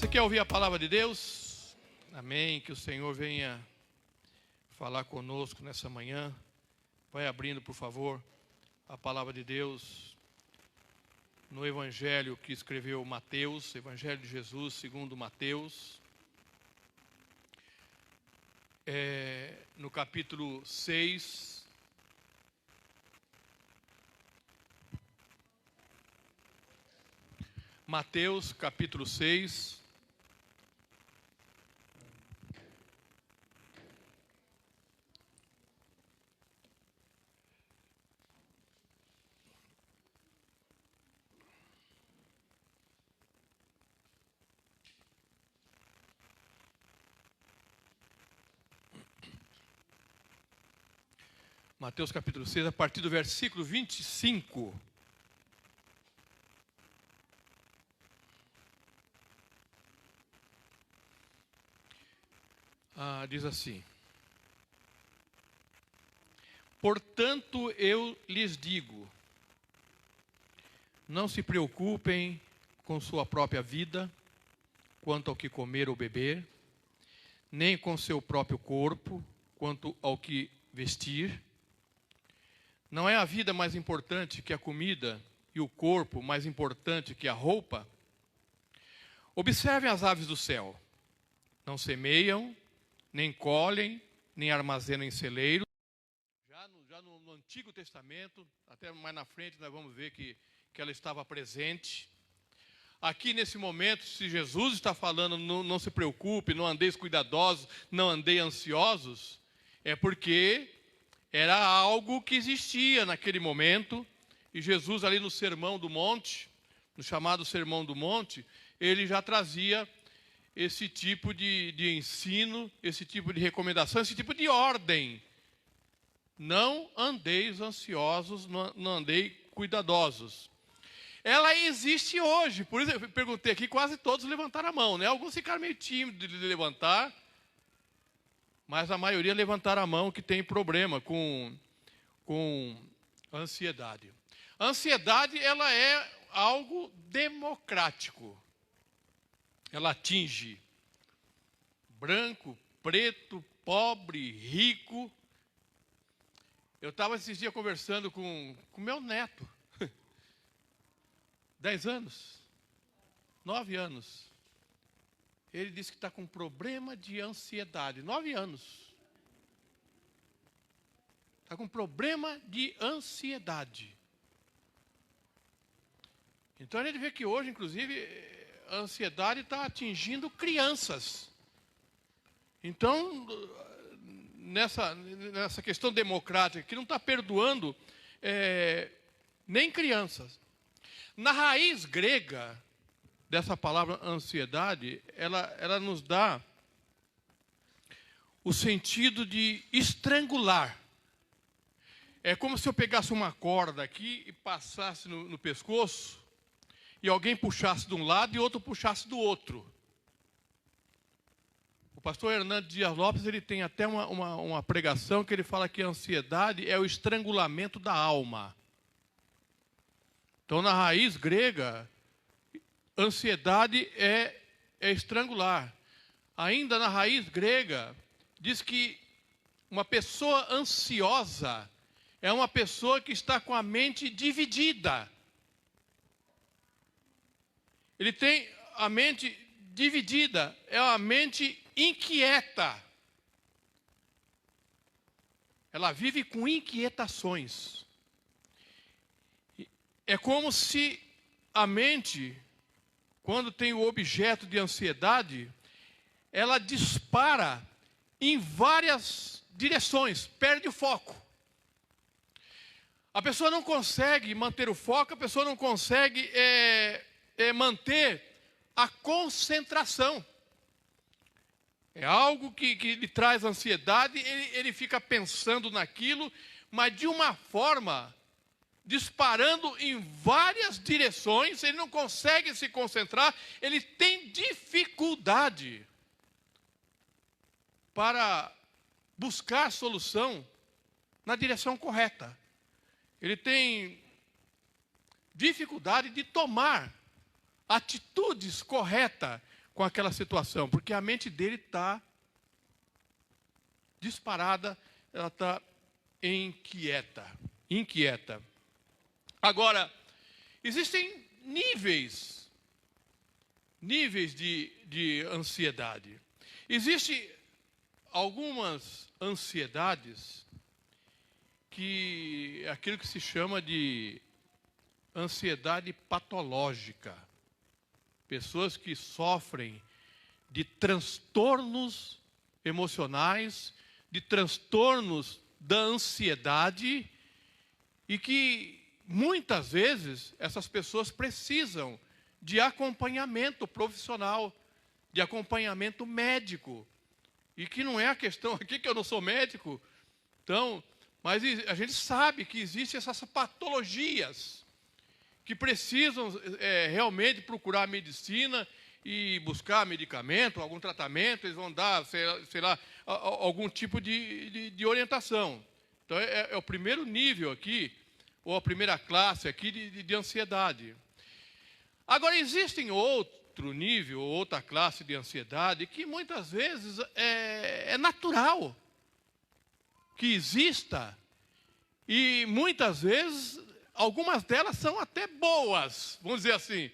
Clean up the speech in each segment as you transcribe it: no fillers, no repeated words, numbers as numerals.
Você quer ouvir a palavra de Deus? Amém. Que o Senhor venha falar conosco nessa manhã. Vai abrindo, por favor, a palavra de Deus no Evangelho que escreveu Mateus, Evangelho de Jesus segundo Mateus. No capítulo 6. Mateus, capítulo 6. Mateus, capítulo 6, a partir do versículo 25. Diz assim: portanto eu lhes digo, não se preocupem com sua própria vida, quanto ao que comer ou beber, nem com seu próprio corpo, quanto ao que vestir. Não é a vida mais importante que a comida e o corpo mais importante que a roupa? Observem as aves do céu. Não semeiam, nem colhem, nem armazenam em celeiros. Já no Antigo Testamento, até mais na frente nós vamos ver que ela estava presente. Aqui nesse momento, se Jesus está falando, não se preocupe, não andeis cuidadosos, não andei ansiosos, é porque era algo que existia naquele momento. E Jesus ali no Sermão do Monte, no chamado Sermão do Monte, ele já trazia esse tipo de ensino, esse tipo de recomendação, esse tipo de ordem. Não andeis ansiosos, não andei cuidadosos. Ela existe hoje, por isso eu perguntei aqui, quase todos levantaram a mão, né? Alguns ficaram meio tímidos de levantar, mas a maioria levantaram a mão que tem problema com ansiedade. A ansiedade, ela é algo democrático. Ela atinge branco, preto, pobre, rico. Eu estava esses dias conversando com meu neto. 10 anos, 9 anos. Ele disse que está com problema de ansiedade. 9 anos. Está com problema de ansiedade. Então a gente vê que hoje, inclusive, a ansiedade está atingindo crianças. Então, nessa questão democrática, que não está perdoando nem crianças. Na raiz grega dessa palavra ansiedade, ela nos dá o sentido de estrangular. É como se eu pegasse uma corda aqui e passasse no pescoço, e alguém puxasse de um lado e outro puxasse do outro. O pastor Hernando Dias Lopes, ele tem até uma pregação que ele fala que a ansiedade é o estrangulamento da alma. Então, na raiz grega, ansiedade é estrangular. Ainda na raiz grega, diz que uma pessoa ansiosa é uma pessoa que está com a mente dividida. Ele tem a mente dividida, é uma mente inquieta. Ela vive com inquietações. É como se a mente, quando tem o objeto de ansiedade, ela dispara em várias direções, perde o foco. A pessoa não consegue manter o foco, a pessoa não consegue manter a concentração. É algo que lhe traz ansiedade, ele fica pensando naquilo, mas de uma forma disparando em várias direções, ele não consegue se concentrar, ele tem dificuldade para buscar solução na direção correta. Ele tem dificuldade de tomar atitudes corretas com aquela situação, porque a mente dele está disparada, ela está inquieta. Agora, existem níveis de ansiedade. Existem algumas ansiedades que é aquilo que se chama de ansiedade patológica. Pessoas que sofrem de transtornos emocionais, de transtornos da ansiedade, e que muitas vezes essas pessoas precisam de acompanhamento profissional, de acompanhamento médico. E que não é a questão aqui que eu não sou médico, então, mas a gente sabe que existem essas patologias que precisam realmente procurar medicina e buscar medicamento, algum tratamento, eles vão dar, sei lá, algum tipo de orientação. Então, é o primeiro nível aqui, ou a primeira classe aqui de ansiedade. Agora, existem outro nível, outra classe de ansiedade, que muitas vezes é natural que exista, e muitas vezes, algumas delas são até boas, vamos dizer assim.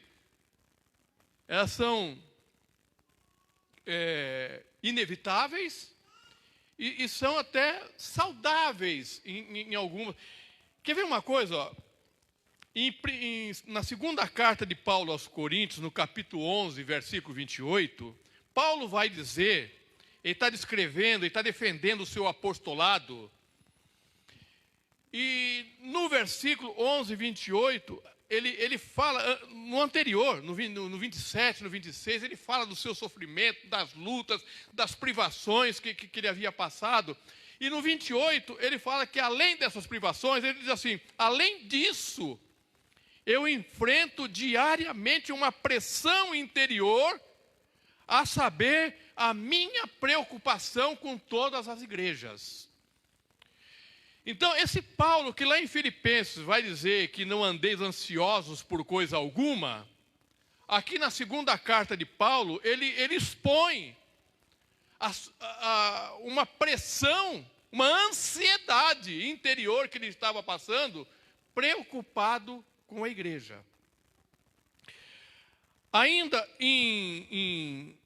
Elas são inevitáveis e são até saudáveis em algumas. Quer ver uma coisa? Ó? Na segunda carta de Paulo aos Coríntios, no capítulo 11, versículo 28, Paulo vai dizer, ele está descrevendo, ele está defendendo o seu apostolado. E no versículo 11, 28, ele fala, no anterior, no 27, no 26, ele fala do seu sofrimento, das lutas, das privações que ele havia passado. E no 28, ele fala que além dessas privações, ele diz assim, além disso, eu enfrento diariamente uma pressão interior, a saber, a minha preocupação com todas as igrejas. Então, esse Paulo, que lá em Filipenses vai dizer que não andeis ansiosos por coisa alguma, aqui na segunda carta de Paulo, ele expõe uma pressão, uma ansiedade interior que ele estava passando, preocupado com a igreja. Ainda em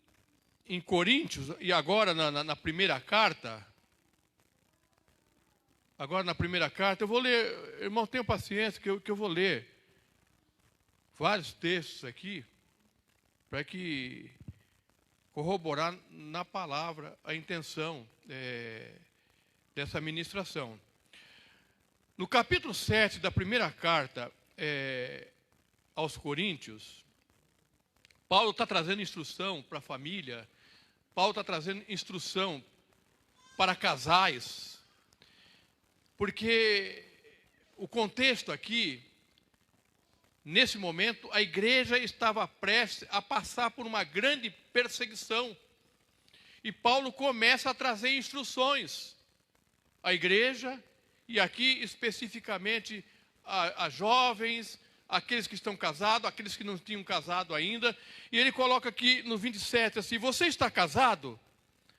Coríntios, e agora na primeira carta, eu vou ler, irmão, tenham paciência que eu vou ler vários textos aqui, para que corroborar na palavra a intenção dessa ministração. No capítulo 7 da primeira carta aos Coríntios, Paulo está trazendo instrução para a família, Paulo está trazendo instrução para casais, porque o contexto aqui, nesse momento, a igreja estava prestes a passar por uma grande perseguição. E Paulo começa a trazer instruções à igreja, e aqui especificamente a jovens, aqueles que estão casados, aqueles que não tinham casado ainda. E ele coloca aqui no 27 assim, você está casado?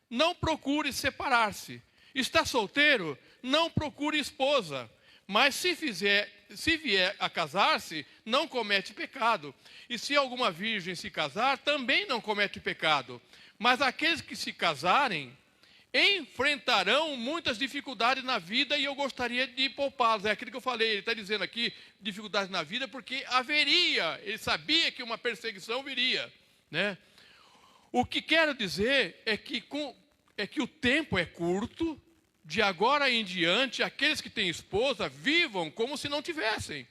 Não procure separar-se. Está solteiro? Não procure esposa, mas se vier a casar-se, não comete pecado. E se alguma virgem se casar, também não comete pecado. Mas aqueles que se casarem, enfrentarão muitas dificuldades na vida e eu gostaria de poupá-los. É aquilo que eu falei, ele está dizendo aqui, dificuldades na vida, porque haveria, ele sabia que uma perseguição viria, né? O que quero dizer é que o tempo é curto. De agora em diante, aqueles que têm esposa, vivam como se não tivessem.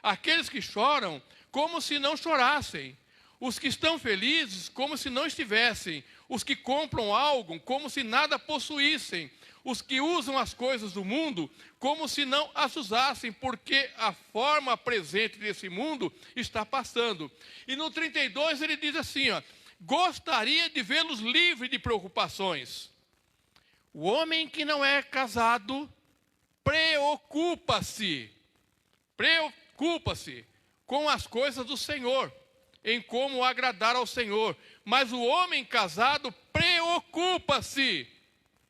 Aqueles que choram, como se não chorassem. Os que estão felizes, como se não estivessem. Os que compram algo, como se nada possuíssem. Os que usam as coisas do mundo, como se não as usassem, porque a forma presente desse mundo está passando. E no 32 ele diz assim, ó, gostaria de vê-los livres de preocupações. O homem que não é casado preocupa-se com as coisas do Senhor. em como agradar ao Senhor. Mas o homem casado preocupa-se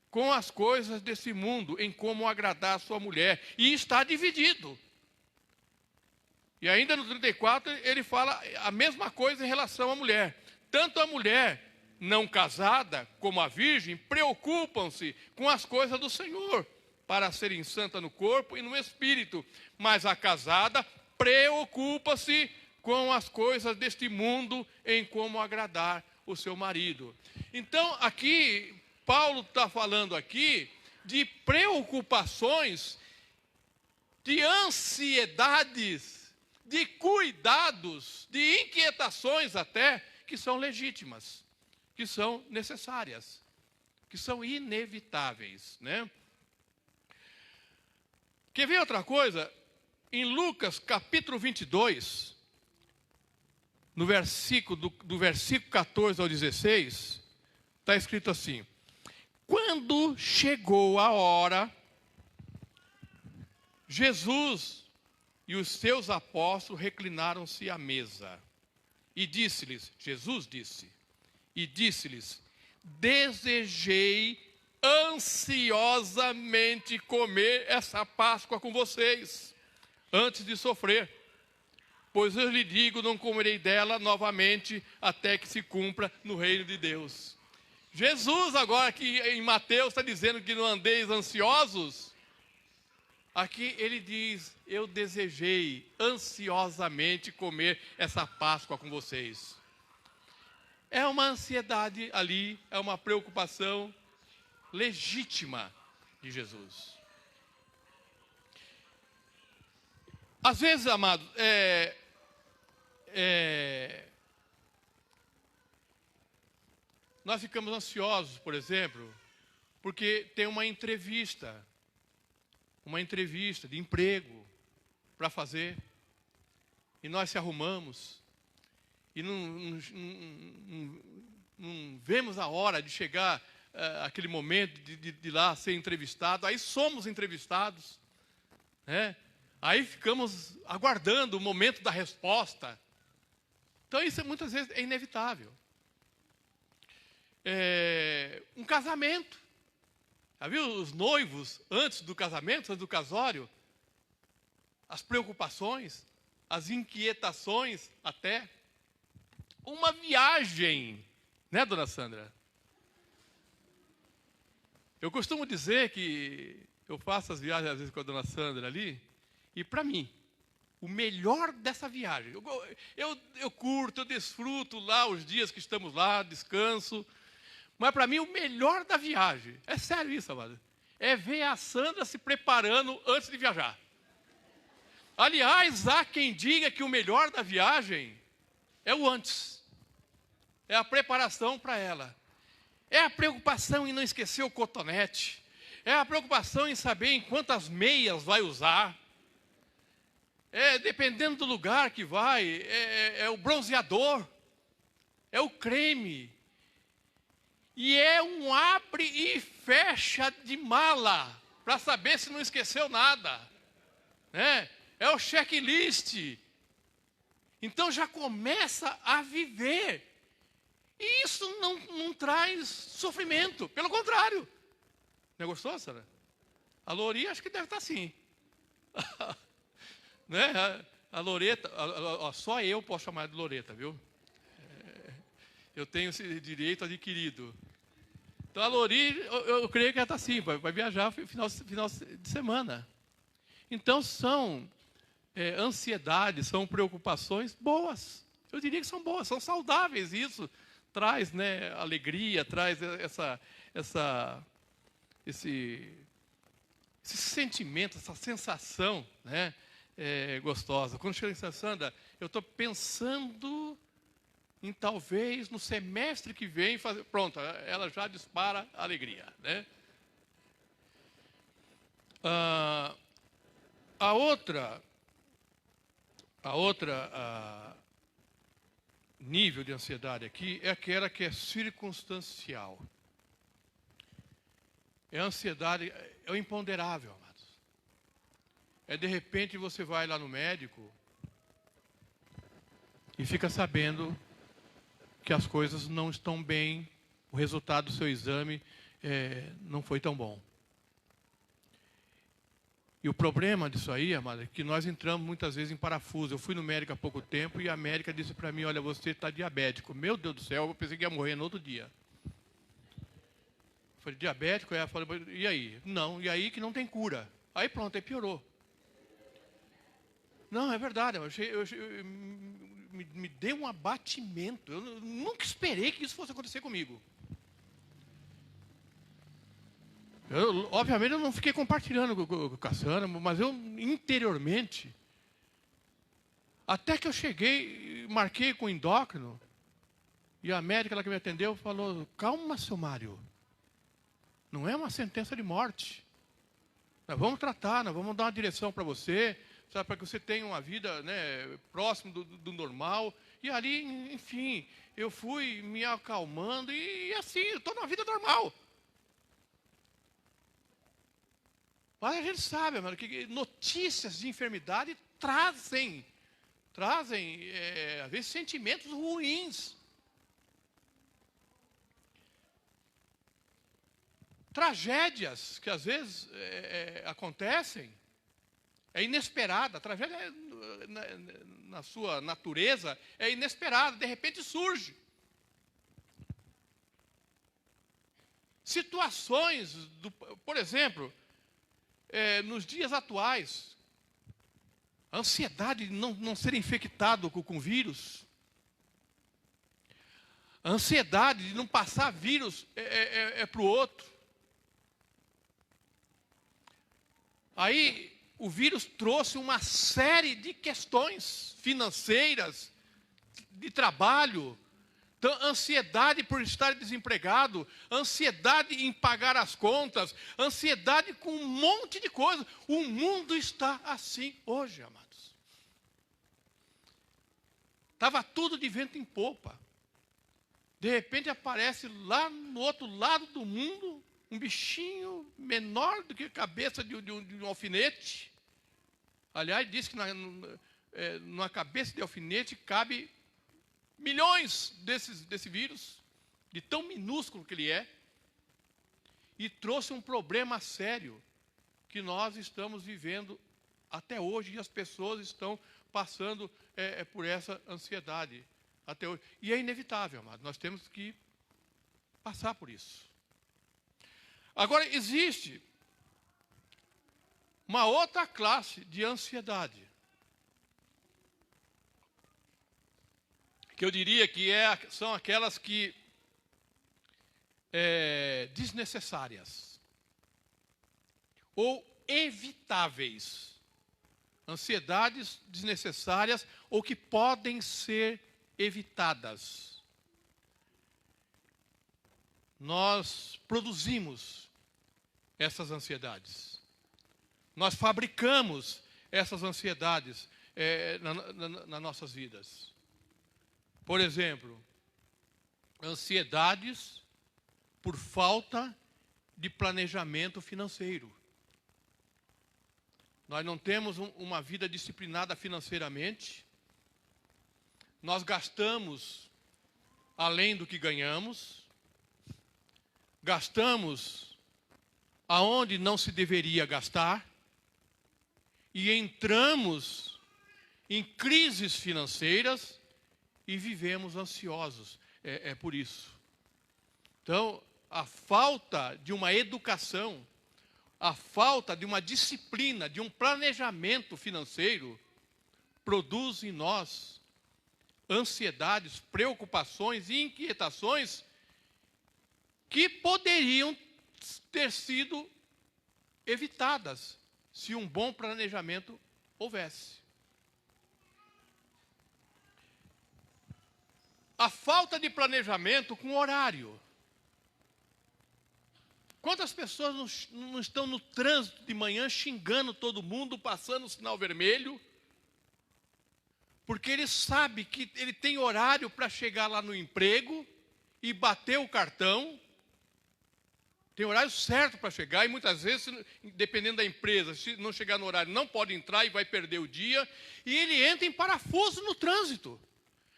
com as coisas desse mundo, em como agradar a sua mulher. E está dividido. E ainda no 34 ele fala a mesma coisa em relação à mulher. Tanto a mulher não casada como a virgem preocupam-se com as coisas do Senhor, para serem santa no corpo e no espírito. Mas a casada preocupa-se com as coisas deste mundo, em como agradar o seu marido. Então, aqui, Paulo está falando aqui de preocupações, de ansiedades, de cuidados, de inquietações até, que são legítimas, que são necessárias, que são inevitáveis, né? Quer ver outra coisa? Em Lucas capítulo 22, no versículo, do versículo 14 ao 16, está escrito assim: quando chegou a hora, Jesus e os seus apóstolos reclinaram-se à mesa. E disse-lhes, Jesus disse, e disse-lhes: desejei ansiosamente comer essa Páscoa com vocês, antes de sofrer. Pois eu lhe digo, não comerei dela novamente, até que se cumpra no reino de Deus. Jesus agora aqui em Mateus está dizendo que não andeis ansiosos. Aqui ele diz, eu desejei ansiosamente comer essa Páscoa com vocês. É uma ansiedade ali, é uma preocupação legítima de Jesus. Às vezes, amados, nós ficamos ansiosos, por exemplo, porque tem uma entrevista de emprego para fazer, e nós se arrumamos, e não vemos a hora de chegar aquele momento de lá ser entrevistado. Aí somos entrevistados, né? Aí ficamos aguardando o momento da resposta. Então isso muitas vezes é inevitável. Um casamento. Já viu os noivos antes do casamento, antes do casório? As preocupações, as inquietações até. Uma viagem, né, dona Sandra? Eu costumo dizer que eu faço as viagens às vezes com a dona Sandra ali, e para mim, o melhor dessa viagem, eu curto, eu desfruto lá os dias que estamos lá, descanso, mas para mim o melhor da viagem, é sério isso, amado, é ver a Sandra se preparando antes de viajar. Aliás, há quem diga que o melhor da viagem é o antes. É a preparação para ela. É a preocupação em não esquecer o cotonete. É a preocupação em saber em quantas meias vai usar. Dependendo do lugar que vai, é o bronzeador. É o creme. E é um abre e fecha de mala, para saber se não esqueceu nada. É o checklist. Então já começa a viver. E isso não traz sofrimento, pelo contrário. Não é gostoso, Sara? A Lori acho que deve estar assim. Né? A Loreta, só eu posso chamar de Loreta, viu? Eu tenho esse direito adquirido. Então a Lori, eu creio que ela está assim, vai viajar final de semana. Então são ansiedades, são preocupações boas. Eu diria que são boas, são saudáveis. Isso traz, né, alegria, traz esse sentimento, essa sensação, né, gostosa. Quando chega em Sandra, eu estou pensando em talvez no semestre que vem fazer. Pronto, ela já dispara a alegria, né? A outra nível de ansiedade aqui é aquela que é circunstancial. É a ansiedade, é o imponderável, amados. De repente você vai lá no médico e fica sabendo que as coisas não estão bem, o resultado do seu exame não foi tão bom. E o problema disso aí, amada, é que nós entramos muitas vezes em parafuso. Eu fui no médico há pouco tempo e a médica disse para mim, olha, você está diabético. Meu Deus do céu, eu pensei que ia morrer no outro dia. Eu falei, diabético? Ela falou, e aí? Não, e aí que não tem cura. Aí pronto, aí piorou. Não, é verdade, me deu um abatimento. Eu nunca esperei que isso fosse acontecer comigo. Obviamente, eu não fiquei compartilhando com o Cassandra, mas eu, interiormente, até que eu cheguei, marquei com o endócrino, e a médica lá que me atendeu falou, calma, seu Mário, não é uma sentença de morte. Nós vamos tratar, nós vamos dar uma direção para você, sabe, para que você tenha uma vida, né, próximo do normal. E ali, enfim, eu fui me acalmando e assim, eu estou numa vida normal. Mas a gente sabe, mano, que notícias de enfermidade trazem às vezes, sentimentos ruins. Tragédias que às vezes acontecem, é inesperada. A tragédia, na sua natureza, é inesperada, de repente surge. Situações, por exemplo, nos dias atuais, a ansiedade de não ser infectado com vírus, a ansiedade de não passar vírus para o outro. Aí o vírus trouxe uma série de questões financeiras, de trabalho, ansiedade por estar desempregado, ansiedade em pagar as contas, ansiedade com um monte de coisas. O mundo está assim hoje, amados. Estava tudo de vento em popa. De repente aparece lá no outro lado do mundo um bichinho menor do que a cabeça de um alfinete. Aliás, diz que numa cabeça de alfinete cabe milhões desse vírus, de tão minúsculo que ele é, e trouxe um problema sério que nós estamos vivendo até hoje, e as pessoas estão passando por essa ansiedade até hoje. E é inevitável, amado, nós temos que passar por isso. Agora, existe uma outra classe de ansiedade, que eu diria que são aquelas que desnecessárias ou evitáveis. Ansiedades desnecessárias ou que podem ser evitadas. Nós produzimos essas ansiedades. Nós fabricamos essas ansiedades nas nossas vidas. Por exemplo, ansiedades por falta de planejamento financeiro. Nós não temos uma vida disciplinada financeiramente. Nós gastamos além do que ganhamos. Gastamos aonde não se deveria gastar. E entramos em crises financeiras e vivemos ansiosos. É por isso. Então, a falta de uma educação, a falta de uma disciplina, de um planejamento financeiro, produz em nós ansiedades, preocupações e inquietações que poderiam ter sido evitadas se um bom planejamento houvesse. A falta de planejamento com horário. Quantas pessoas não estão no trânsito de manhã xingando todo mundo, passando o sinal vermelho, porque ele sabe que ele tem horário para chegar lá no emprego e bater o cartão, tem horário certo para chegar, e muitas vezes, dependendo da empresa, se não chegar no horário, não pode entrar e vai perder o dia, e ele entra em parafuso no trânsito.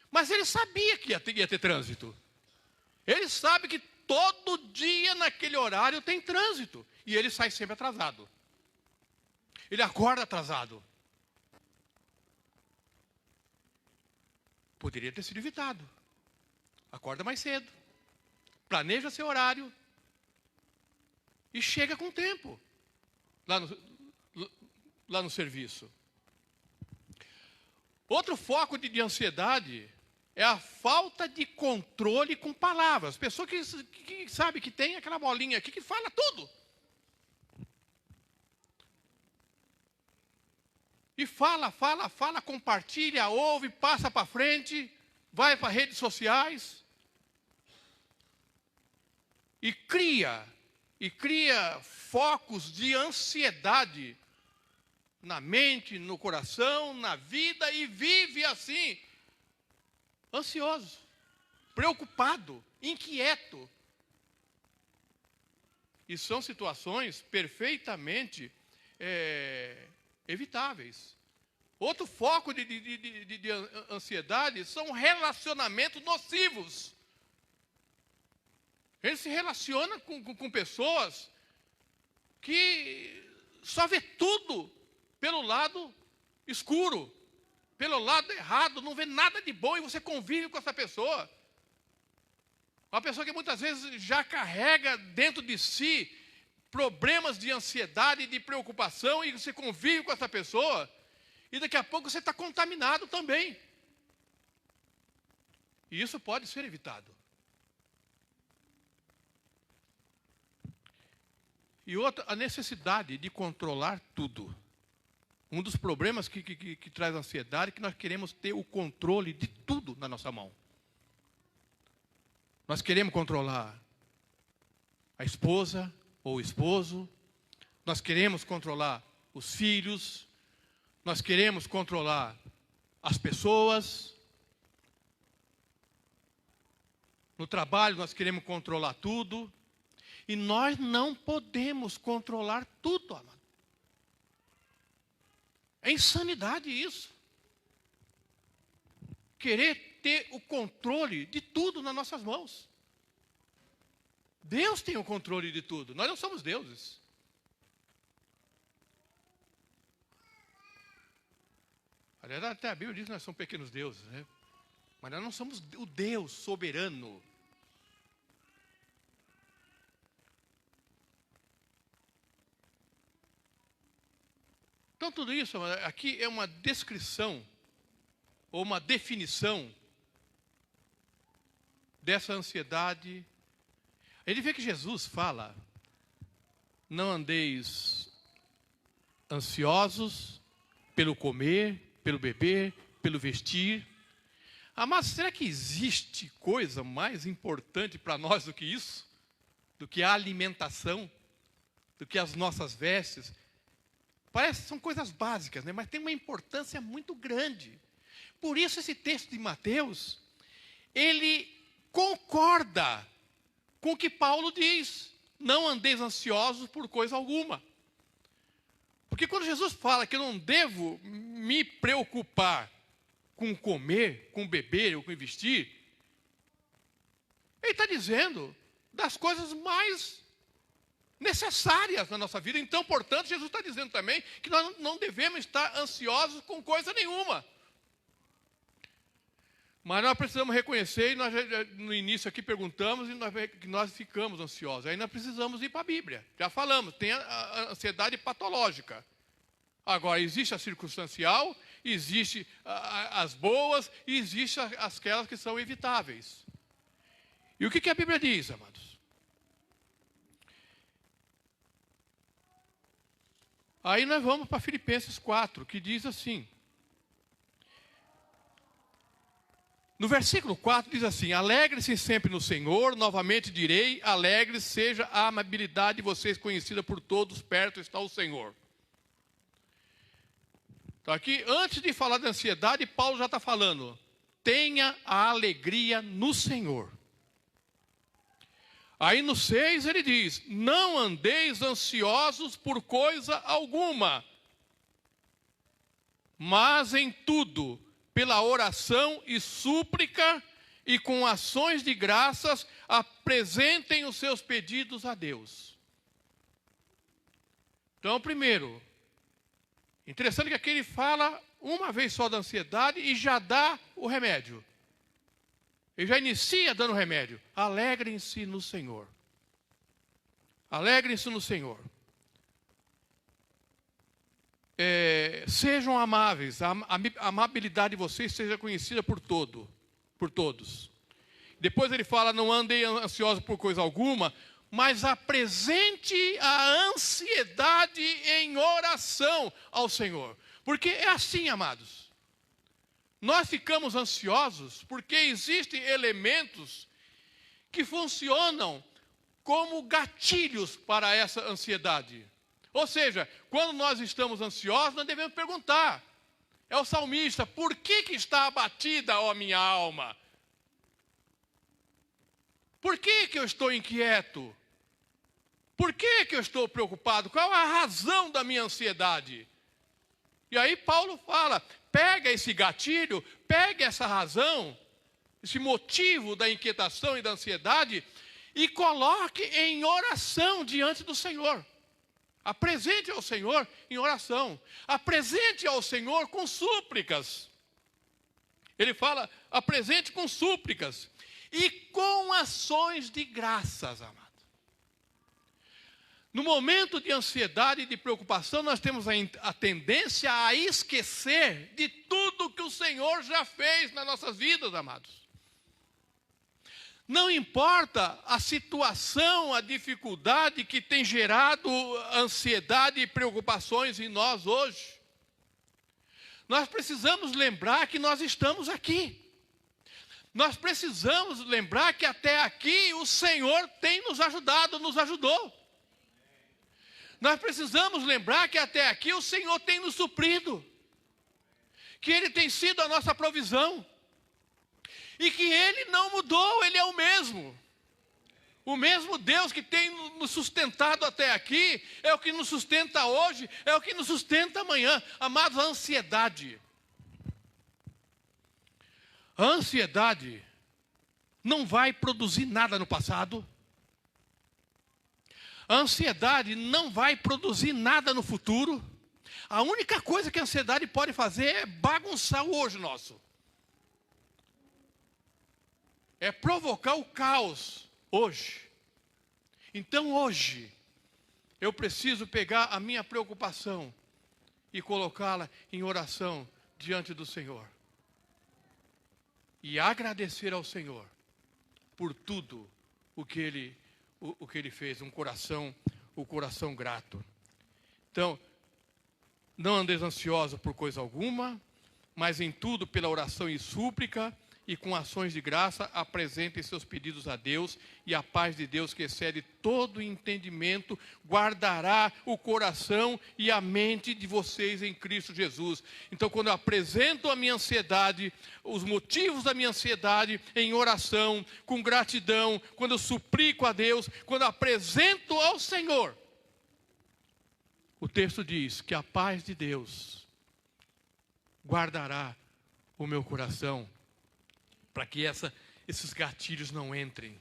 Mas ele sabia que ia ter trânsito. Ele sabe que todo dia naquele horário tem trânsito. E ele sai sempre atrasado. Ele acorda atrasado. Poderia ter sido evitado. Acorda mais cedo. Planeja seu horário. E chega com tempo. Lá no serviço. Outro foco de ansiedade é a falta de controle com palavras. Pessoa que sabe que tem aquela bolinha aqui que fala tudo. E fala, compartilha, ouve, passa para frente, vai para redes sociais. E cria focos de ansiedade na mente, no coração, na vida, e vive assim, ansioso, preocupado, inquieto. E são situações perfeitamente evitáveis. Outro foco de ansiedade são relacionamentos nocivos. Ele se relaciona com pessoas que só vê tudo pelo lado escuro, pelo lado errado, não vê nada de bom, e você convive com essa pessoa. Uma pessoa que muitas vezes já carrega dentro de si problemas de ansiedade e de preocupação, e você convive com essa pessoa, e daqui a pouco você está contaminado também. E isso pode ser evitado. E outra, a necessidade de controlar tudo. Um dos problemas que traz ansiedade é que nós queremos ter o controle de tudo na nossa mão. Nós queremos controlar a esposa ou o esposo, nós queremos controlar os filhos, nós queremos controlar as pessoas. No trabalho nós queremos controlar tudo. E nós não podemos controlar tudo, amado. É insanidade isso. Querer ter o controle de tudo nas nossas mãos. Deus tem o controle de tudo. Nós não somos deuses. Aliás, até a Bíblia diz que nós somos pequenos deuses, né? Mas nós não somos o Deus soberano. Então, tudo isso aqui é uma descrição, ou uma definição, dessa ansiedade. Ele vê que Jesus fala, não andeis ansiosos pelo comer, pelo beber, pelo vestir. Mas será que existe coisa mais importante para nós do que isso? Do que a alimentação? Do que as nossas vestes? Parece que são coisas básicas, né? Mas tem uma importância muito grande. Por isso esse texto de Mateus, ele concorda com o que Paulo diz. Não andeis ansiosos por coisa alguma. Porque quando Jesus fala que eu não devo me preocupar com comer, com beber ou com vestir, ele está dizendo das coisas mais necessárias na nossa vida. Então, portanto, Jesus está dizendo também que nós não devemos estar ansiosos com coisa nenhuma. Mas nós precisamos reconhecer, e nós no início aqui perguntamos, e nós ficamos ansiosos. Aí nós precisamos ir para a Bíblia. Já falamos, tem a ansiedade patológica. Agora, existe a circunstancial, existe as boas, e existe aquelas que são evitáveis. E o que a Bíblia diz, amados? Aí nós vamos para Filipenses 4, que diz assim. No versículo 4 diz assim: alegre-se sempre no Senhor, novamente direi, alegre seja a amabilidade de vocês conhecida por todos, perto está o Senhor. Então aqui, antes de falar da ansiedade, Paulo já está falando, tenha a alegria no Senhor. Aí no 6 ele diz, não andeis ansiosos por coisa alguma, mas em tudo, pela oração e súplica e com ações de graças, apresentem os seus pedidos a Deus. Então, primeiro, interessante que aqui ele fala uma vez só da ansiedade e já dá o remédio. Ele já inicia dando o remédio. Alegrem-se no Senhor. Alegrem-se no Senhor. Sejam amáveis. A amabilidade de vocês seja conhecida por todos. Depois ele fala, não andem ansiosos por coisa alguma, mas apresente a ansiedade em oração ao Senhor. Porque é assim, amados. Nós ficamos ansiosos porque existem elementos que funcionam como gatilhos para essa ansiedade. Ou seja, quando nós estamos ansiosos, nós devemos perguntar. É o salmista, por que está abatida, ó minha alma? Por que eu estou inquieto? Por que eu estou preocupado? Qual a razão da minha ansiedade? E aí Paulo fala, pega esse gatilho, pega essa razão, esse motivo da inquietação e da ansiedade e coloque em oração diante do Senhor. Apresente ao Senhor em oração. Apresente ao Senhor com súplicas. Ele fala, apresente com súplicas e com ações de graças, amado. No momento de ansiedade e de preocupação, nós temos a tendência a esquecer de tudo que o Senhor já fez nas nossas vidas, amados. Não importa a situação, a dificuldade que tem gerado ansiedade e preocupações em nós hoje. Nós precisamos lembrar que nós estamos aqui. Nós precisamos lembrar que até aqui o Senhor tem nos ajudado, nos ajudou. Nós precisamos lembrar que até aqui o Senhor tem nos suprido. Que Ele tem sido a nossa provisão. E que Ele não mudou, Ele é o mesmo. O mesmo Deus que tem nos sustentado até aqui, é o que nos sustenta hoje, é o que nos sustenta amanhã. Amados, a ansiedade. A ansiedade não vai produzir nada no passado. A ansiedade não vai produzir nada no futuro. A única coisa que a ansiedade pode fazer é bagunçar o hoje nosso. É provocar o caos hoje. Então hoje, eu preciso pegar a minha preocupação e colocá-la em oração diante do Senhor. E agradecer ao Senhor por tudo o que Ele fez, o coração grato. Então, não andeis ansiosos por coisa alguma, mas em tudo pela oração e súplica e com ações de graça apresentem seus pedidos a Deus, e a paz de Deus, que excede todo entendimento, guardará o coração e a mente de vocês em Cristo Jesus. Então, quando eu apresento a minha ansiedade, os motivos da minha ansiedade em oração, com gratidão, quando eu suplico a Deus, quando eu apresento ao Senhor, o texto diz que a paz de Deus guardará o meu coração, para que esses gatilhos não entrem.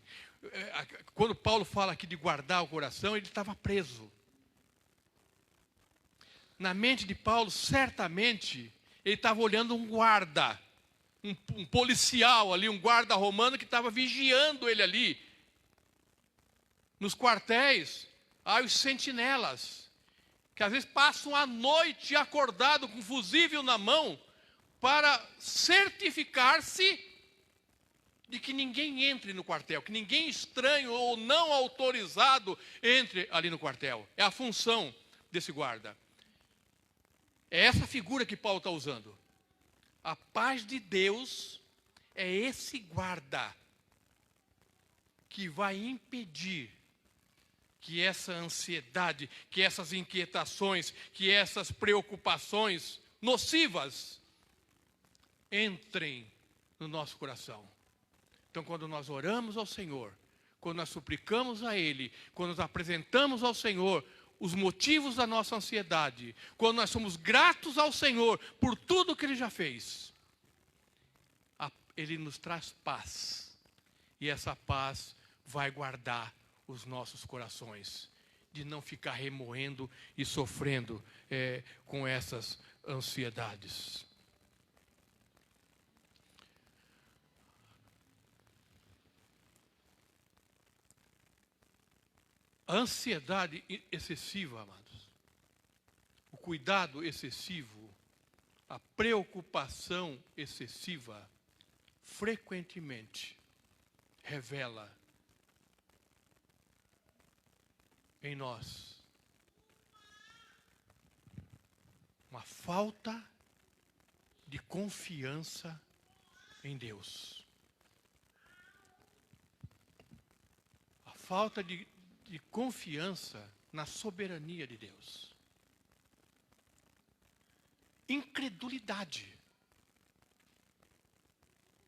Quando Paulo fala aqui de guardar o coração, ele estava preso. Na mente de Paulo, certamente, ele estava olhando um guarda, um policial ali, um guarda romano que estava vigiando ele ali. Nos quartéis, há os sentinelas, que às vezes passam a noite acordado com um fusível na mão, para certificar-se de que ninguém entre no quartel, que ninguém estranho ou não autorizado entre ali no quartel. É a função desse guarda. É essa figura que Paulo está usando. A paz de Deus é esse guarda que vai impedir que essa ansiedade, que essas inquietações, que essas preocupações nocivas entrem no nosso coração. Então, quando nós oramos ao Senhor, quando nós suplicamos a Ele, quando nós apresentamos ao Senhor os motivos da nossa ansiedade, quando nós somos gratos ao Senhor por tudo que Ele já fez, Ele nos traz paz. E essa paz vai guardar os nossos corações, de não ficar remoendo e sofrendo com essas ansiedades. A ansiedade excessiva, amados, o cuidado excessivo, a preocupação excessiva, frequentemente revela em nós uma falta de confiança em Deus. A falta de confiança na soberania de Deus. Incredulidade.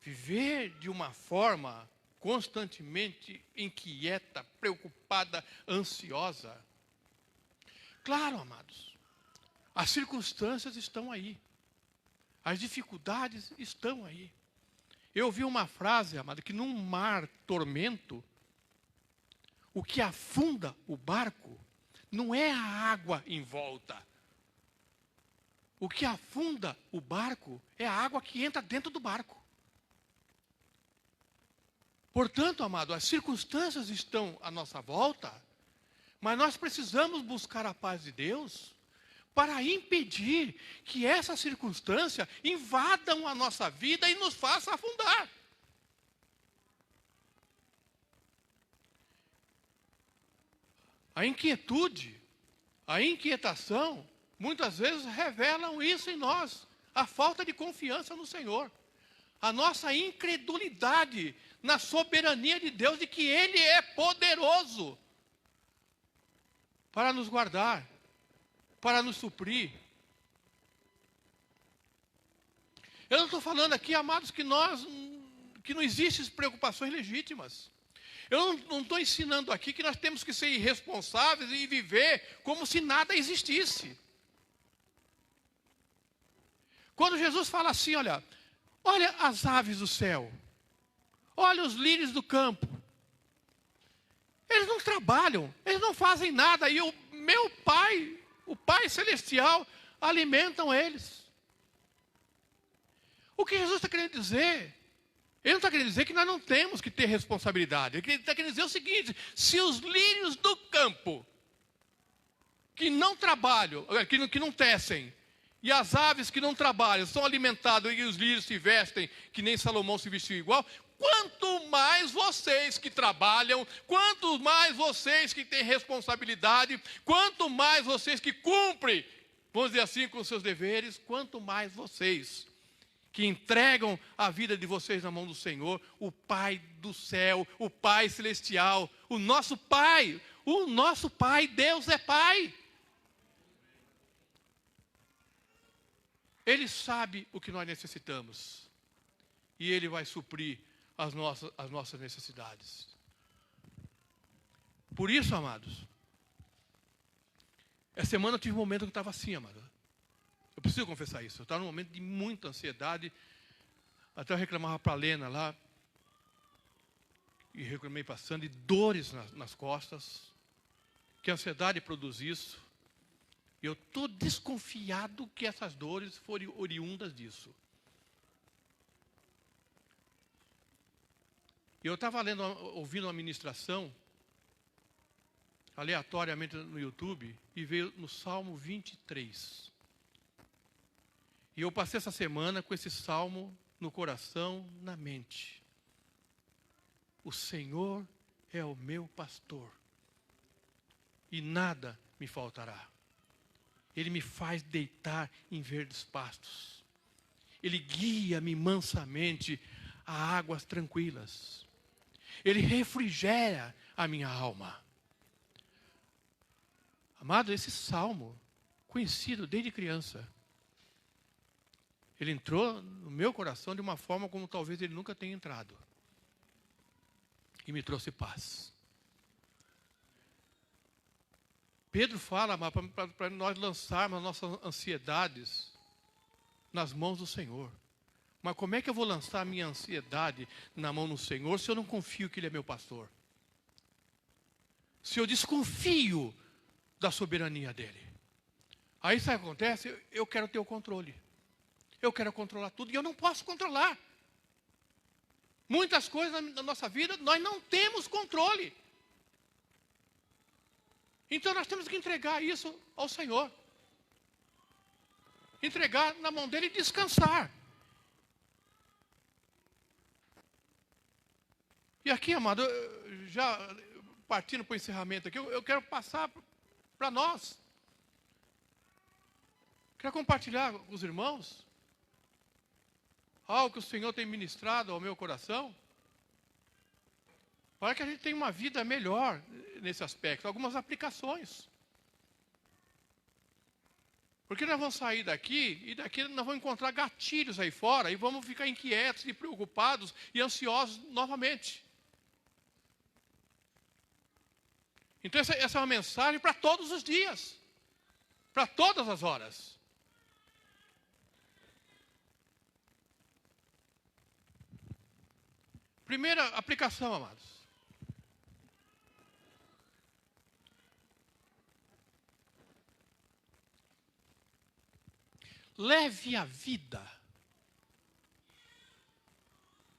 Viver de uma forma constantemente inquieta, preocupada, ansiosa. Claro, amados, as circunstâncias estão aí. As dificuldades estão aí. Eu ouvi uma frase, amado, que num mar tormento, o que afunda o barco não é a água em volta. O que afunda o barco é a água que entra dentro do barco. Portanto, amado, as circunstâncias estão à nossa volta, mas nós precisamos buscar a paz de Deus para impedir que essa circunstância invadam a nossa vida e nos faça afundar. A inquietude, a inquietação, muitas vezes revelam isso em nós, a falta de confiança no Senhor, a nossa incredulidade na soberania de Deus, de que Ele é poderoso para nos guardar, para nos suprir. Eu não estou falando aqui, amados, que não existem preocupações legítimas. Eu não estou ensinando aqui que nós temos que ser irresponsáveis e viver como se nada existisse. Quando Jesus fala assim, olha as aves do céu, olha os lírios do campo. Eles não trabalham, eles não fazem nada, e o meu Pai, o Pai Celestial, alimentam eles. O que Jesus está querendo dizer? Ele não está querendo dizer que nós não temos que ter responsabilidade. Ele está querendo dizer o seguinte: se os lírios do campo, que não trabalham, que não tecem, e as aves que não trabalham, são alimentadas, e os lírios se vestem, que nem Salomão se vestiu igual, quanto mais vocês que trabalham, quanto mais vocês que têm responsabilidade, quanto mais vocês que cumprem, vamos dizer assim, com os seus deveres, quanto mais vocês que entregam a vida de vocês na mão do Senhor, o Pai do céu, o Pai celestial, o nosso Pai, Deus é Pai. Ele sabe o que nós necessitamos e Ele vai suprir as nossas necessidades. Por isso, amados, essa semana eu tive um momento que estava assim, amado. Eu preciso confessar isso. Eu estava num momento de muita ansiedade. Até eu reclamava para a Lena lá. E reclamei passando. E dores nas costas. Que a ansiedade produz isso. E eu estou desconfiado que essas dores foram oriundas disso. E eu estava ouvindo uma ministração, aleatoriamente no YouTube, e veio no Salmo 23. E eu passei essa semana com esse salmo no coração, na mente. O Senhor é o meu pastor, e nada me faltará. Ele me faz deitar em verdes pastos. Ele guia-me mansamente a águas tranquilas. Ele refrigera a minha alma. Amado, esse salmo, conhecido desde criança, ele entrou no meu coração de uma forma como talvez ele nunca tenha entrado. E me trouxe paz. Pedro fala para nós lançarmos as nossas ansiedades nas mãos do Senhor. Mas como é que eu vou lançar a minha ansiedade na mão do Senhor se eu não confio que Ele é meu pastor? Se eu desconfio da soberania dEle? Aí sabe o que acontece? Eu quero ter o controle. Eu quero controlar tudo e eu não posso controlar. Muitas coisas na nossa vida nós não temos controle. Então nós temos que entregar isso ao Senhor. Entregar na mão dEle e descansar. E aqui, amado, já partindo para o encerramento aqui, eu quero passar para nós. Quero compartilhar com os irmãos algo que o Senhor tem ministrado ao meu coração, para que a gente tenha uma vida melhor nesse aspecto, algumas aplicações. Porque nós vamos sair daqui, e daqui nós vamos encontrar gatilhos aí fora, e vamos ficar inquietos e preocupados e ansiosos novamente. Então essa é uma mensagem para todos os dias, para todas as horas. Primeira aplicação, amados. Leve a vida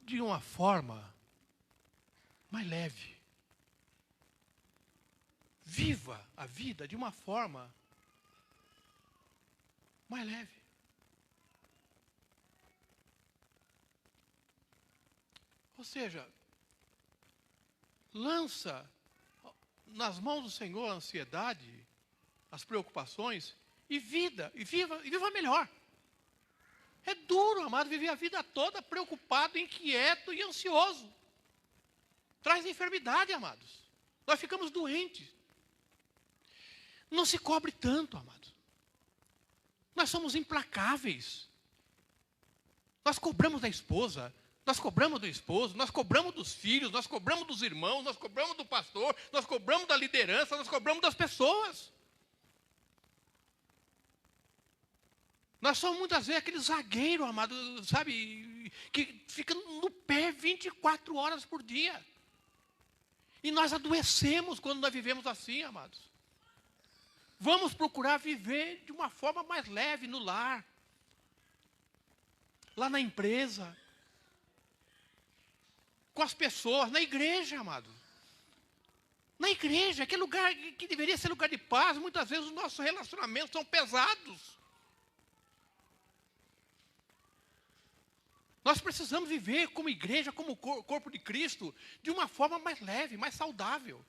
de uma forma mais leve. Viva a vida de uma forma mais leve. Ou seja, lança nas mãos do Senhor a ansiedade, as preocupações, e viva melhor. É duro, amado, viver a vida toda preocupado, inquieto e ansioso. Traz enfermidade, amados. Nós ficamos doentes. Não se cobre tanto, amados. Nós somos implacáveis. Nós cobramos da esposa, nós cobramos do esposo, nós cobramos dos filhos, nós cobramos dos irmãos, nós cobramos do pastor, nós cobramos da liderança, nós cobramos das pessoas. Nós somos muitas vezes aquele zagueiro, amado, sabe, que fica no pé 24 horas por dia. E nós adoecemos quando nós vivemos assim, amados. Vamos procurar viver de uma forma mais leve no lar, lá na empresa, com as pessoas, na igreja, amado. Na igreja, aquele lugar que deveria ser lugar de paz, muitas vezes os nossos relacionamentos são pesados. Nós precisamos viver como igreja, como corpo de Cristo, de uma forma mais leve, mais saudável.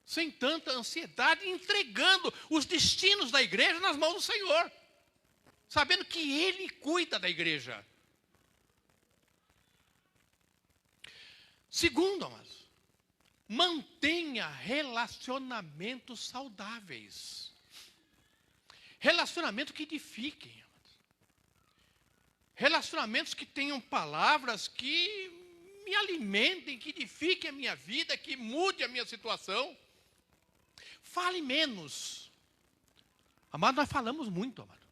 Sem tanta ansiedade, entregando os destinos da igreja nas mãos do Senhor. Sabendo que Ele cuida da igreja. Segundo, amados, mantenha relacionamentos saudáveis. Relacionamentos que edifiquem. Relacionamentos que tenham palavras que me alimentem, que edifiquem a minha vida, que mude a minha situação. Fale menos. Amado, nós falamos muito, amado.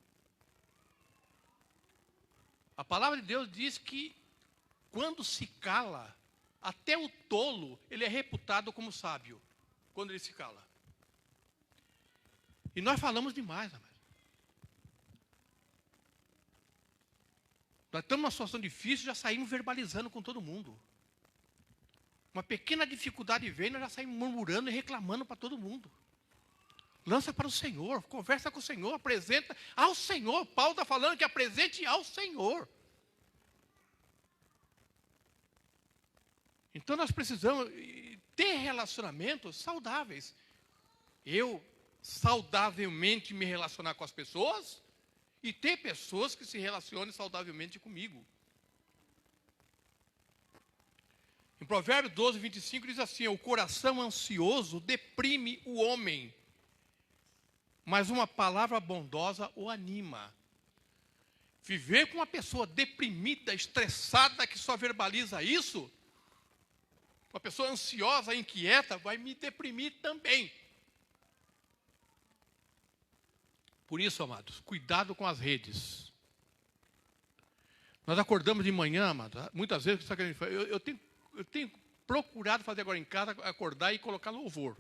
A palavra de Deus diz que quando se cala, até o tolo, ele é reputado como sábio, quando ele se cala. E nós falamos demais, amado. Nós estamos numa situação difícil, já saímos verbalizando com todo mundo. Uma pequena dificuldade vem, nós já saímos murmurando e reclamando para todo mundo. Lança para o Senhor, conversa com o Senhor, apresenta ao Senhor. Paulo está falando que apresente ao Senhor. Então nós precisamos ter relacionamentos saudáveis. Eu saudavelmente me relacionar com as pessoas e ter pessoas que se relacionem saudavelmente comigo. Em Provérbios 12, 25 diz assim: o coração ansioso deprime o homem, mas uma palavra bondosa o anima. Viver com uma pessoa deprimida, estressada, que só verbaliza isso, uma pessoa ansiosa, inquieta, vai me deprimir também. Por isso, amados, cuidado com as redes. Nós acordamos de manhã, amado, muitas vezes, sabe o que a gente faz? Eu tenho procurado fazer agora em casa, acordar e colocar louvor.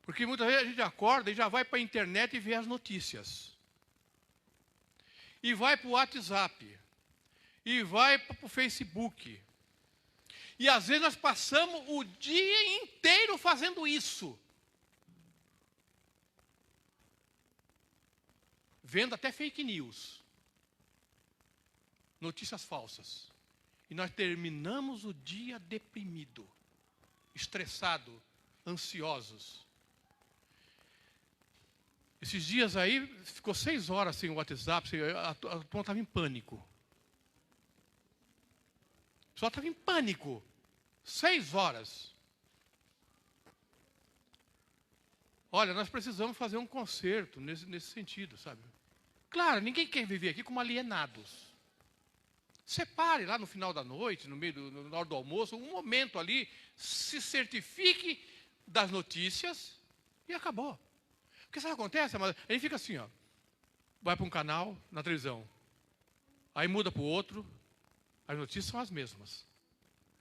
Porque muitas vezes a gente acorda e já vai para a internet e vê as notícias. E vai para o WhatsApp. E vai para o Facebook. E às vezes nós passamos o dia inteiro fazendo isso. Vendo até fake news. Notícias falsas. E nós terminamos o dia deprimido, estressado, ansiosos. Esses dias aí, ficou 6 horas sem o WhatsApp, a turma estava em pânico. Só estava em pânico. 6 horas. Olha, nós precisamos fazer um concerto nesse sentido, sabe? Claro, ninguém quer viver aqui como alienados. Separe lá no final da noite, na hora do almoço, um momento ali, se certifique das notícias e acabou. Porque sabe o que acontece? A gente fica assim, ó, vai para um canal na televisão, aí muda para o outro, as notícias são as mesmas.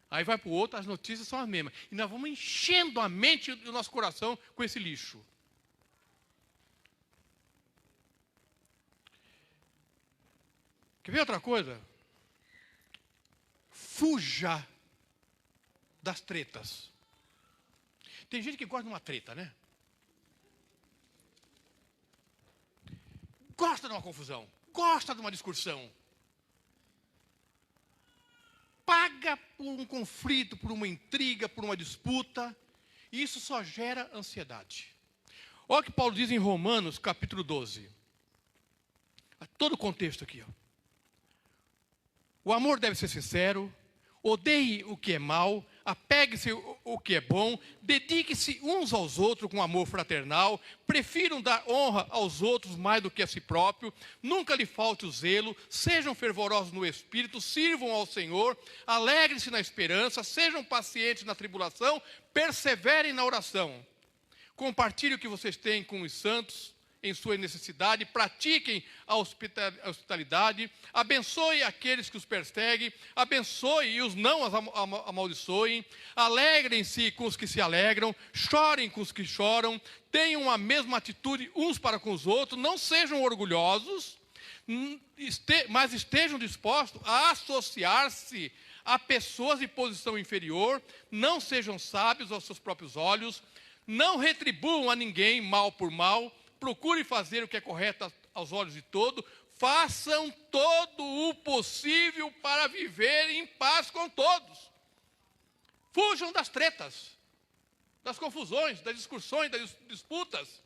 Aí vai para o outro, as notícias são as mesmas. E nós vamos enchendo a mente do nosso coração com esse lixo. Quer ver outra coisa? Fuja das tretas. Tem gente que gosta de uma treta, né? Gosta de uma confusão, gosta de uma discussão. Paga por um conflito, por uma intriga, por uma disputa. E isso só gera ansiedade. Olha o que Paulo diz em Romanos, capítulo 12. Todo o contexto aqui. Ó. O amor deve ser sincero. Odeie o que é mal, apegue-se o que é bom, dedique-se uns aos outros com amor fraternal, prefiram dar honra aos outros mais do que a si próprio, nunca lhe falte o zelo, sejam fervorosos no espírito, sirvam ao Senhor, alegrem-se na esperança, sejam pacientes na tribulação, perseverem na oração. Compartilhem o que vocês têm com os santos em sua necessidade, pratiquem a hospitalidade, abençoe aqueles que os perseguem, abençoe e os não amaldiçoem, alegrem-se com os que se alegram, chorem com os que choram, tenham a mesma atitude uns para com os outros, não sejam orgulhosos, mas estejam dispostos a associar-se a pessoas de posição inferior, não sejam sábios aos seus próprios olhos, não retribuam a ninguém mal por mal, procurem fazer o que é correto aos olhos de todos, façam todo o possível para viver em paz com todos. Fujam das tretas, das confusões, das discussões, das disputas.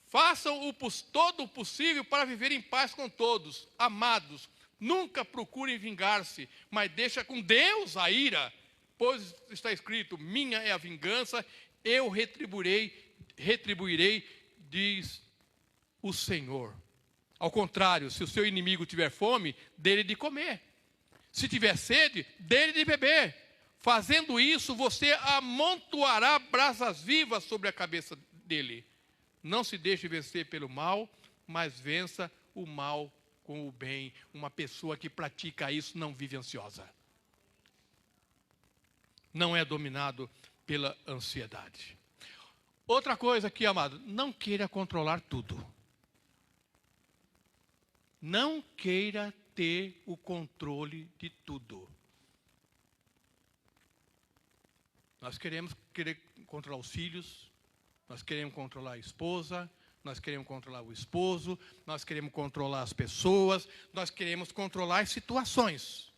Façam todo o possível para viver em paz com todos. Amados, nunca procurem vingar-se, mas deixa com Deus a ira, pois está escrito, minha é a vingança, eu retribuirei, diz o Senhor. Ao contrário, se o seu inimigo tiver fome, dê-lhe de comer. Se tiver sede, dê-lhe de beber. Fazendo isso, você amontoará brasas vivas sobre a cabeça dele. Não se deixe vencer pelo mal, mas vença o mal com o bem. Uma pessoa que pratica isso não vive ansiosa. Não é dominado pela ansiedade. Outra coisa aqui, amado, não queira controlar tudo. Não queira ter o controle de tudo. Nós queremos controlar os filhos, nós queremos controlar a esposa, nós queremos controlar o esposo, nós queremos controlar as pessoas, nós queremos controlar as situações.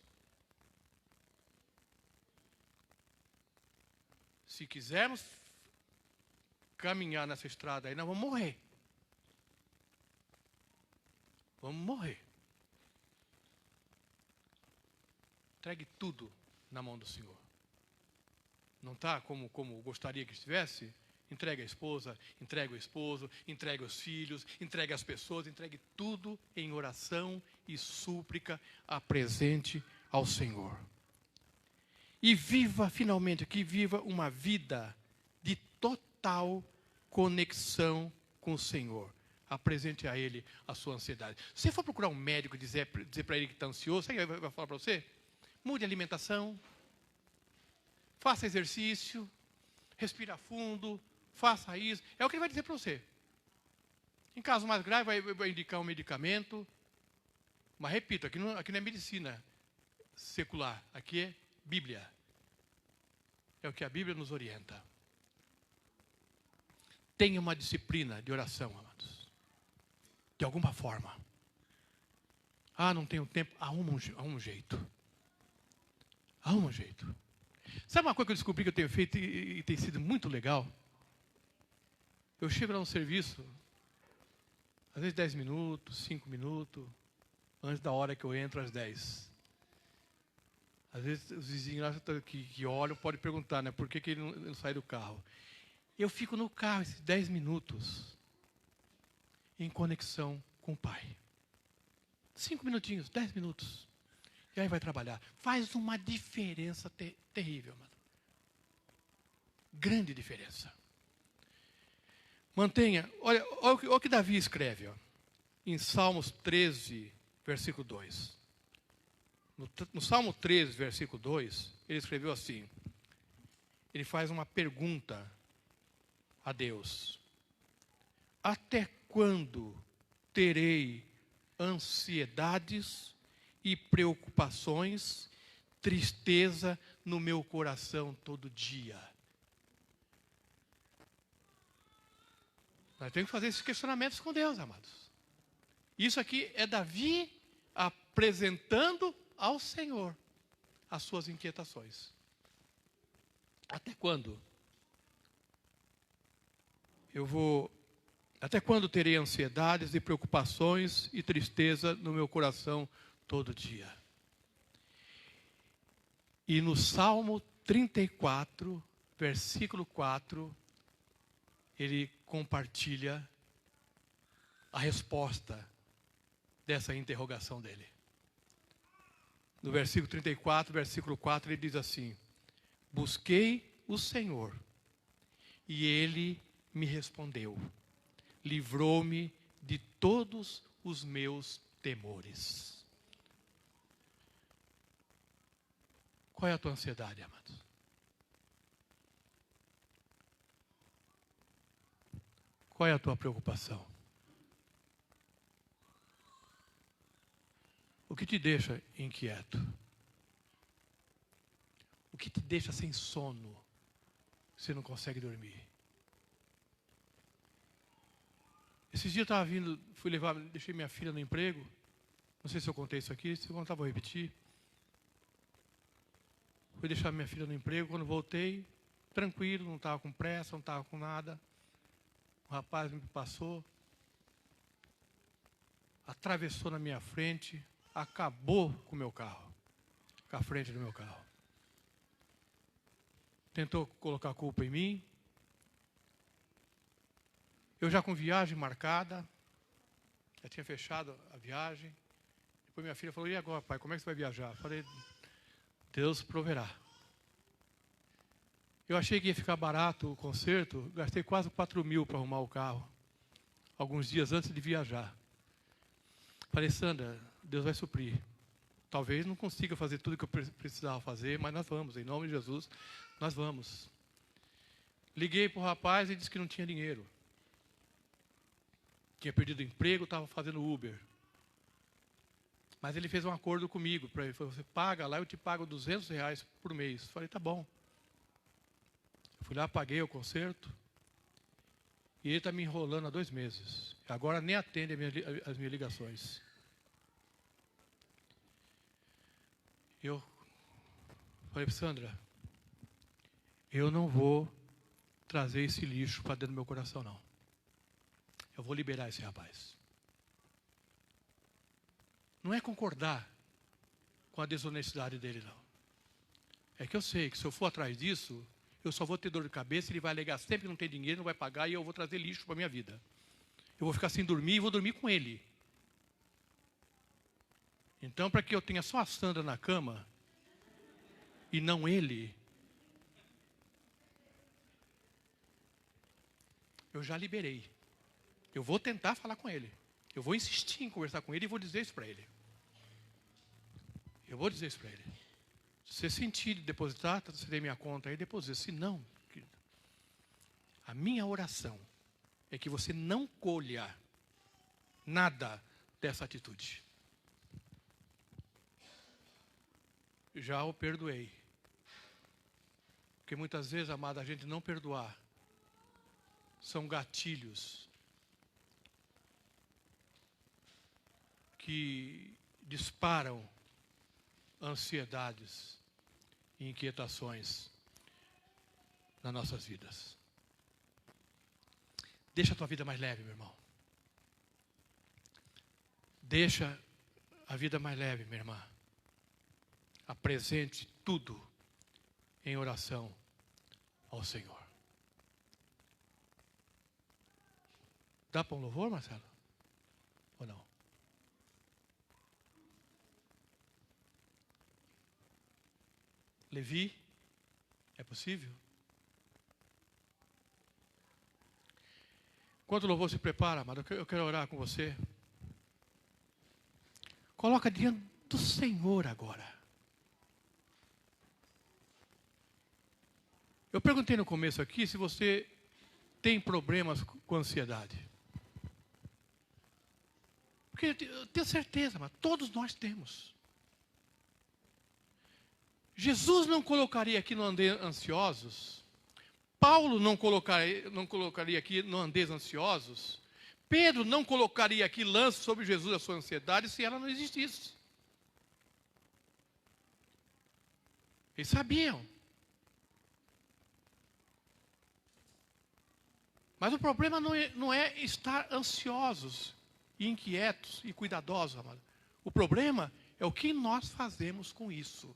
Se quisermos caminhar nessa estrada aí, nós vamos morrer. Vamos morrer. Entregue tudo na mão do Senhor. Não está como gostaria que estivesse? Entregue a esposa, entregue o esposo, entregue os filhos, entregue as pessoas, entregue tudo em oração e súplica, apresente ao Senhor. E viva, finalmente aqui, viva uma vida de total conexão com o Senhor. Apresente a ele a sua ansiedade. Se você for procurar um médico e dizer para ele que está ansioso, sabe o que ele vai falar para você? Mude a alimentação, faça exercício, respira fundo, faça isso. É o que ele vai dizer para você. Em caso mais grave, vai indicar um medicamento. Mas repito, aqui não é medicina secular, aqui é Bíblia. É o que a Bíblia nos orienta. Tenha uma disciplina de oração, amados. De alguma forma. Ah, não tenho tempo. Arruma um jeito. Arruma um jeito. Sabe uma coisa que eu descobri que eu tenho feito e tem sido muito legal? Eu chego lá no serviço, às vezes 10 minutos, 5 minutos, antes da hora que eu entro, às 10. Às vezes os vizinhos lá que olham podem perguntar, né? Por que ele não sai do carro? Eu fico no carro esses 10 minutos em conexão com o Pai. 5 minutinhos, 10 minutos. E aí vai trabalhar. Faz uma diferença terrível, mano. Grande diferença. Mantenha. Olha o que Davi escreve, ó, em Salmos 13, versículo 2. No Salmo 13, versículo 2, ele escreveu assim. Ele faz uma pergunta a Deus. Até quando terei ansiedades e preocupações, tristeza no meu coração todo dia? Nós temos que fazer esses questionamentos com Deus, amados. Isso aqui é Davi apresentando ao Senhor as suas inquietações. Até quando? Até quando terei ansiedades e preocupações e tristeza no meu coração todo dia? E no Salmo 34, versículo 4, ele compartilha a resposta dessa interrogação dele. No versículo 34, versículo 4, ele diz assim: busquei o Senhor, e Ele me respondeu, livrou-me de todos os meus temores. Qual é a tua ansiedade, amados? Qual é a tua preocupação? O que te deixa inquieto? O que te deixa sem sono? Você não consegue dormir? Esses dias eu estava vindo, deixei minha filha no emprego. Não sei se eu contei isso aqui, se eu contar vou repetir. Fui deixar minha filha no emprego, quando voltei, tranquilo, não estava com pressa, não estava com nada. O rapaz me passou, atravessou na minha frente, acabou com o meu carro, com a frente do meu carro. Tentou colocar a culpa em mim. Eu já com viagem marcada, já tinha fechado a viagem. Depois minha filha falou, e agora, pai, como é que você vai viajar? Eu falei, Deus proverá. Eu achei que ia ficar barato o conserto, gastei quase 4 mil para arrumar o carro, alguns dias antes de viajar. Falei, Sandra, Deus vai suprir. Talvez não consiga fazer tudo que eu precisava fazer, mas nós vamos, em nome de Jesus, nós vamos. Liguei para o rapaz e disse que não tinha dinheiro. Tinha perdido o emprego, estava fazendo Uber. Mas ele fez um acordo comigo. Ele falou, você paga lá, eu te pago R$200 por mês. Falei, tá bom. Fui lá, paguei o conserto. E ele está me enrolando há 2 meses. Agora nem atende as minhas ligações. Eu falei, Sandra, eu não vou trazer esse lixo para dentro do meu coração, não. Eu vou liberar esse rapaz. Não é concordar com a desonestidade dele, não. É que eu sei que se eu for atrás disso, eu só vou ter dor de cabeça, ele vai alegar sempre que não tem dinheiro, não vai pagar, e eu vou trazer lixo para a minha vida. Eu vou ficar sem dormir e vou dormir com ele. Então, para que eu tenha só a Sandra na cama, e não ele, eu já liberei. Eu vou tentar falar com ele. Eu vou insistir em conversar com ele e vou dizer isso para ele. Eu vou dizer isso para ele. Se você sentir de depositar, você tem minha conta aí, deposita. Se não, querido, a minha oração é que você não colha nada dessa atitude. Já o perdoei. Porque muitas vezes, amada, a gente não perdoar são gatilhos que disparam ansiedades e inquietações nas nossas vidas. Deixa a tua vida mais leve, meu irmão. Deixa a vida mais leve, minha irmã. Apresente tudo em oração ao Senhor. Dá para um louvor, Marcelo? Ou não? Levi, é possível? Enquanto o louvor se prepara, amado, eu quero orar com você. Coloca diante do Senhor agora. Eu perguntei no começo aqui se você tem problemas com ansiedade. Porque eu tenho certeza, mas todos nós temos. Jesus não colocaria aqui no andei ansiosos. Paulo não colocaria aqui no andei ansiosos. Pedro não colocaria aqui lance sobre Jesus a sua ansiedade se ela não existisse. Eles sabiam. Mas o problema não é estar ansiosos, e inquietos e cuidadosos, amado. O problema é o que nós fazemos com isso.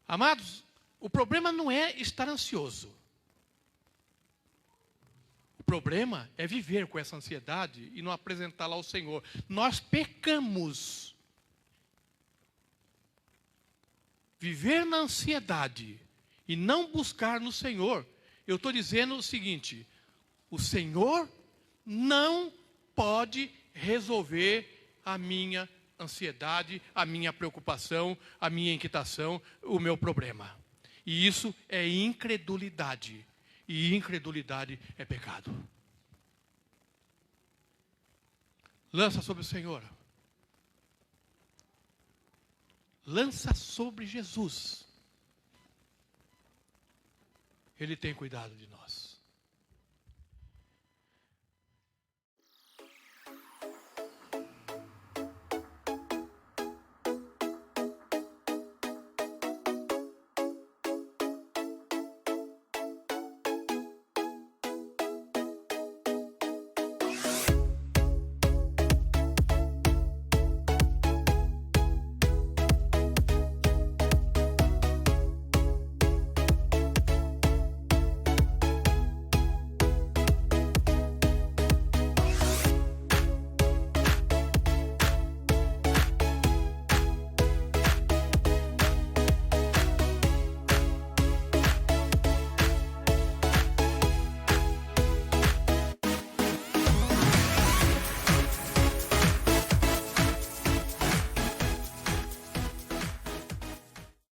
Amados, o problema não é estar ansioso. O problema é viver com essa ansiedade e não apresentá-la ao Senhor. Nós pecamos. Viver na ansiedade e não buscar no Senhor. Eu estou dizendo o seguinte: o Senhor não pode resolver a minha ansiedade, a minha preocupação, a minha inquietação, o meu problema. E isso é incredulidade. E incredulidade é pecado. Lança sobre o Senhor. Lança sobre Jesus. Ele tem cuidado de nós.